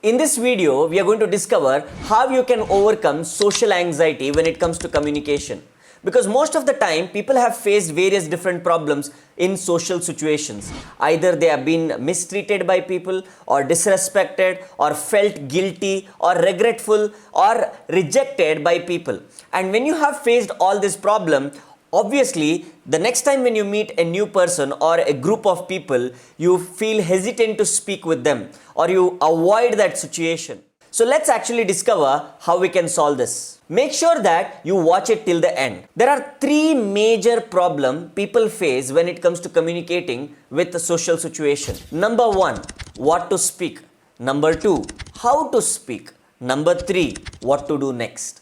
In this video, we are going to discover how you can overcome social anxiety when it comes to communication. Because most of the time, people have faced various different problems in social situations. Either they have been mistreated by people, or disrespected, or felt guilty, or regretful, or rejected by people. And when you have faced all this problem, obviously, the next time when you meet a new person or a group of people, you feel hesitant to speak with them or you avoid that situation. So let's actually discover how we can solve this. Make sure that you watch it till the end. There are three major problems people face when it comes to communicating with a social situation. Number one, what to speak. Number two, how to speak. Number three, what to do next.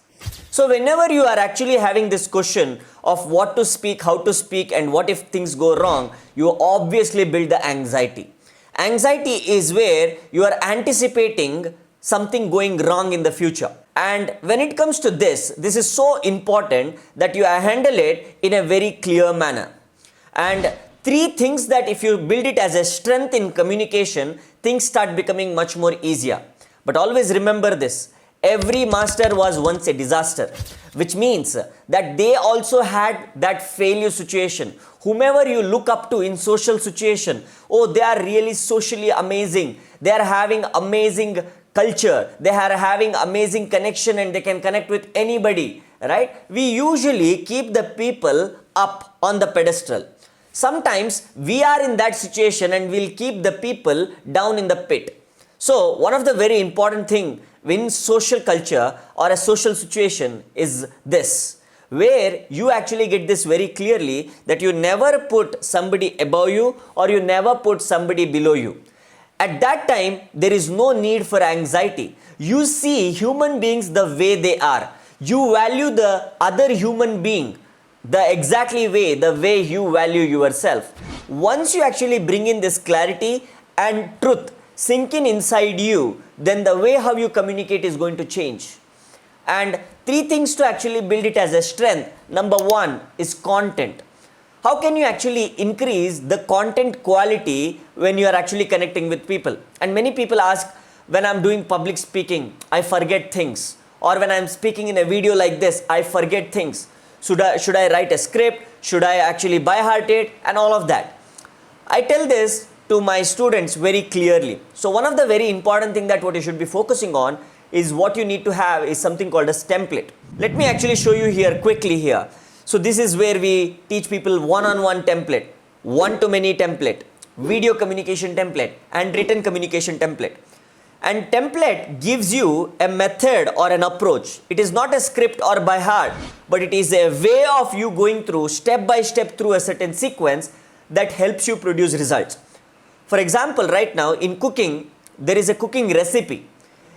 So whenever you are actually having this question of what to speak, how to speak, and what if things go wrong, you obviously build the anxiety. Anxiety is where you are anticipating something going wrong in the future. And when it comes to this is so important that you handle it in a very clear manner. And three things that if you build it as a strength in communication, things start becoming much more easier. But always remember this. Every master was once a disaster, which means that they also had that failure situation. Whomever you look up to in social situation, oh, they are really socially amazing. They are having amazing culture. They are having amazing connection and they can connect with anybody, right? We usually keep the people up on the pedestal. Sometimes we are in that situation and we'll keep the people down in the pit. So one of the very important thing in social culture or a social situation is this, where you actually get this very clearly that you never put somebody above you or you never put somebody below you. At that time, there is no need for anxiety. You see human beings the way they are. You value the other human being the exactly way, the way you value yourself. Once you actually bring in this clarity and truth sink in inside you, then the way how you communicate is going to change. And three things to actually build it as a strength. Number one is content. How can you actually increase the content quality when you are actually connecting with people? And many people ask, when I'm doing public speaking, I forget things. Or when I'm speaking in a video like this, I forget things. Should I write a script? Should I actually by heart it? And all of that. I tell this to my students very clearly. So one of the very important thing that what you should be focusing on is what you need to have is something called as template. Let me actually show you here quickly here. So this is where we teach people one-on-one template, one-to-many template, video communication template, and written communication template. And template gives you a method or an approach. It is not a script or by heart, but it is a way of you going through step by step through a certain sequence that helps you produce results. For example, right now in cooking, there is a cooking recipe.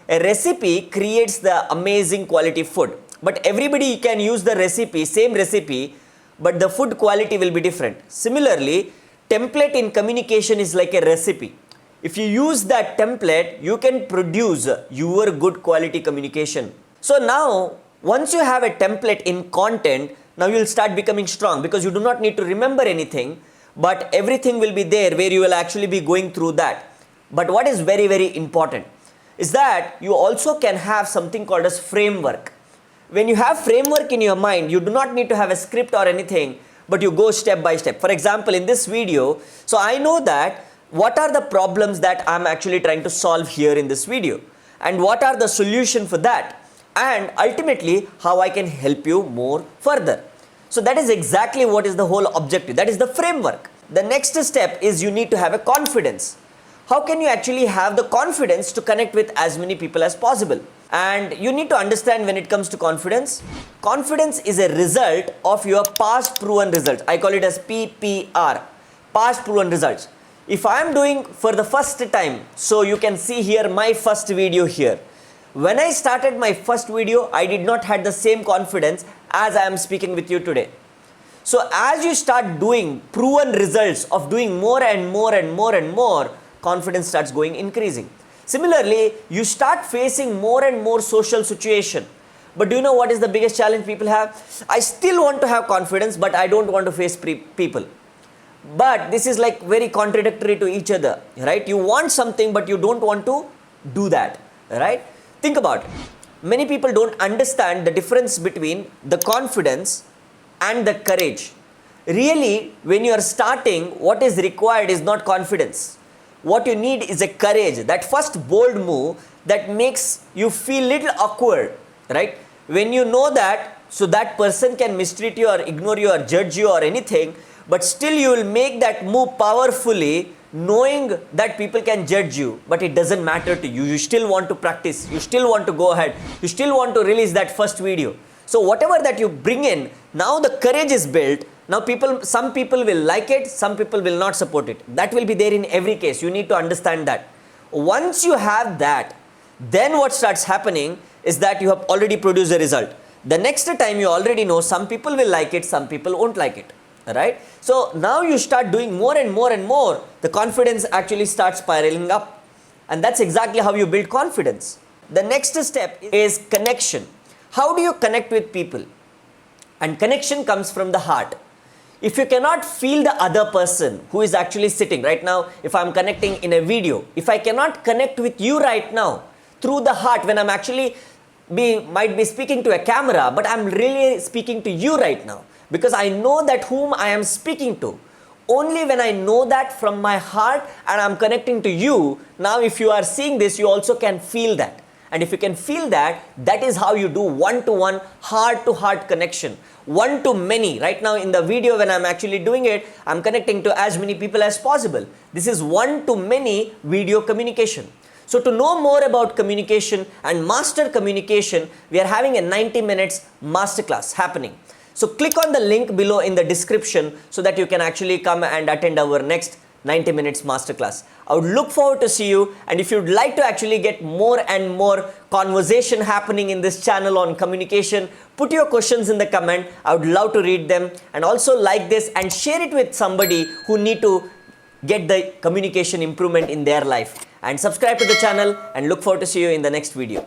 A recipe creates the amazing quality food. But everybody can use the recipe, same recipe, but the food quality will be different. Similarly, template in communication is like a recipe. If you use that template, you can produce your good quality communication. So now, once you have a template in content, now you will start becoming strong because you do not need to remember anything, but everything will be there where you will actually be going through that. But what is very, very important is that you also can have something called as framework. When you have framework in your mind, you do not need to have a script or anything, but you go step by step. For example, in this video, so I know that what are the problems that I'm actually trying to solve here in this video and what are the solution for that and ultimately how I can help you more further. So that is exactly what is the whole objective. That is the framework. The next step is you need to have a confidence. How can you actually have the confidence to connect with as many people as possible? And you need to understand when it comes to confidence, confidence is a result of your past proven results. I call it as PPR, past proven results. If I am doing for the first time, so you can see here my first video here. When I started my first video, I did not have the same confidence as I am speaking with you today. So as you start doing proven results of doing more and more and more and more, confidence starts going increasing. Similarly, you start facing more and more social situation. But do you know what is the biggest challenge people have? I still want to have confidence, but I don't want to face people. But this is like very contradictory to each other, right? You want something, but you don't want to do that. right? Think about it. Many people don't understand the difference between the confidence and the courage. Really, when you are starting, what is required is not confidence. What you need is a courage, that first bold move that makes you feel little awkward, right? When you know that, so that person can mistreat you or ignore you or judge you or anything, but still you will make that move powerfully, knowing that people can judge you, but it doesn't matter to you. You still want to practice, you still want to go ahead, you still want to release that first video. So whatever that you bring in, now the courage is built. Now some people will like it, some people will not support it. That will be there in every case. You need to understand that. Once you have that, then what starts happening is that you have already produced a result. The next time you already know some people will like it, some people won't like it. Right? So now you start doing more and more and more, the confidence actually starts spiraling up. And that's exactly how you build confidence. The next step is connection. How do you connect with people? And connection comes from the heart. If you cannot feel the other person who is actually sitting right now, if I'm connecting in a video, if I cannot connect with you right now through the heart, when I'm actually might be speaking to a camera, but I'm really speaking to you right now, because I know that whom I am speaking to. Only when I know that from my heart and I'm connecting to you, now if you are seeing this, you also can feel that. And if you can feel that, that is how you do one-to-one, heart-to-heart connection. One-to-many. Right now in the video when I'm actually doing it, I'm connecting to as many people as possible. This is one-to-many video communication. So to know more about communication and master communication, we are having a 90 minutes masterclass happening. So click on the link below in the description so that you can actually come and attend our next 90 minutes masterclass. I would look forward to see you, and if you'd like to actually get more and more conversation happening in this channel on communication, put your questions in the comment. I would love to read them, and also like this and share it with somebody who need to get the communication improvement in their life. And subscribe to the channel, and look forward to see you in the next video.